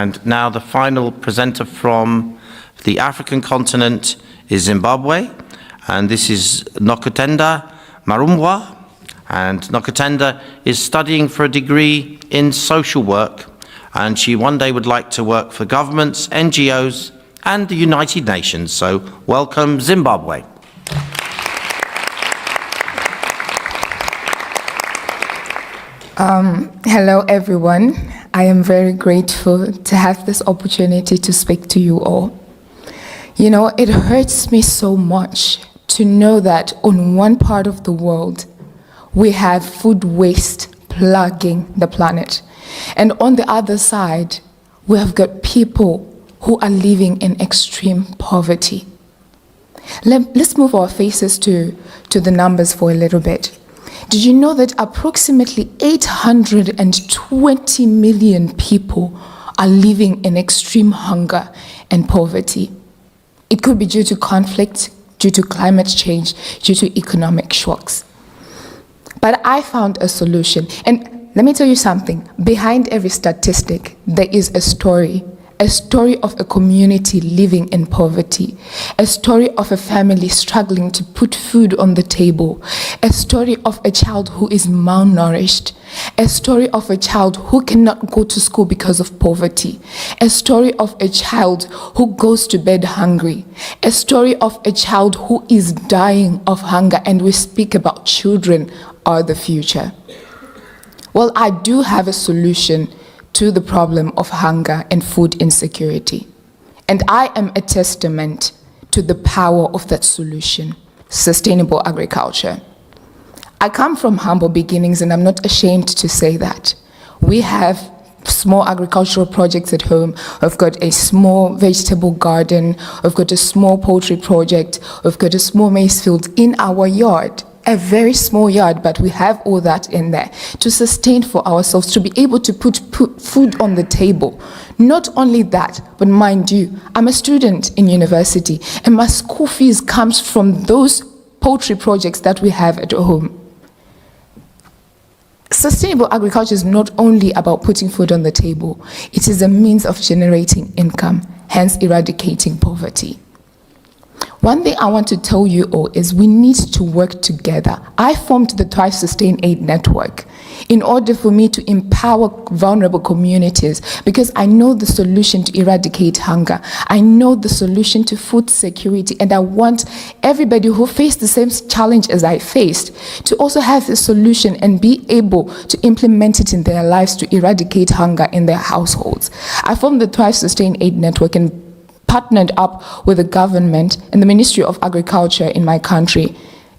And now the final presenter from the African continent is Zimbabwe, and this is Nokutenda Marumbwa. And Nokutenda is studying for a degree in social work, and she one day would like to work for governments, NGOs, and the United Nations. So welcome, Zimbabwe. Hello everyone. I am very grateful to have this opportunity to speak to you all. You know, it hurts me so much to know that on one part of the world, we have food waste plaguing the planet. And on the other side, we have got people who are living in extreme poverty. Let's move our faces to the numbers for a little bit. Did you know that approximately 820 million people are living in extreme hunger and poverty? It could be due to conflict, due to climate change, due to economic shocks. But I found a solution. And let me tell you something. Behind every statistic, there is a story of a community living in poverty, a story of a family struggling to put food on the table, a story of a child who is malnourished, a story of a child who cannot go to school because of poverty, a story of a child who goes to bed hungry, a story of a child who is dying of hunger, and we speak about children are the future. Well, I do have a solution to the problem of hunger and food insecurity. And I am a testament to the power of that solution, sustainable agriculture. I come from humble beginnings, and I'm not ashamed to say that. We have small agricultural projects at home. I've got a small vegetable garden. I've got a small poultry project. I've got a small maize field in our yard. A very small yard, but we have all that in there to sustain for ourselves, to be able to put food on the table. Not only that, but mind you, I'm a student in university, and my school fees comes from those poultry projects that we have at home. Sustainable agriculture is not only about putting food on the table, it is a means of generating income, hence eradicating poverty. One thing I want to tell you all is we need to work together. I formed the Thrive Sustain Aid Network in order for me to empower vulnerable communities, because I know the solution to eradicate hunger. I know the solution to food security, and I want everybody who faced the same challenge as I faced to also have the solution and be able to implement it in their lives to eradicate hunger in their households. I formed the Thrive Sustain Aid Network and partnered up with the government and the Ministry of Agriculture in my country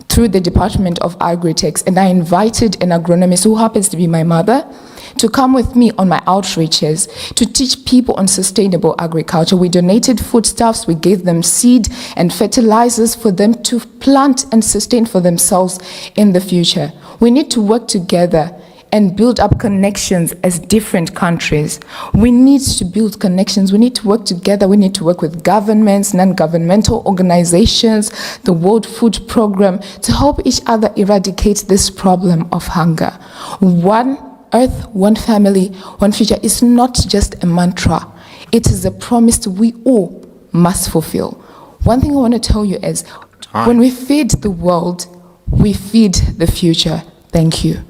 through the Department of Agri-Tech, and I invited an agronomist who happens to be my mother to come with me on my outreaches to teach people on sustainable agriculture. We donated foodstuffs, we gave them seed and fertilizers for them to plant and sustain for themselves in the future. We need to work together and build up connections as different countries. We need to build connections. We need to work together. We need to work with governments, non-governmental organizations, the World Food Program, to help each other eradicate this problem of hunger. One Earth, one family, one future is not just a mantra. It is a promise we all must fulfill. One thing I want to tell you is, when we feed the world, we feed the future. Thank you.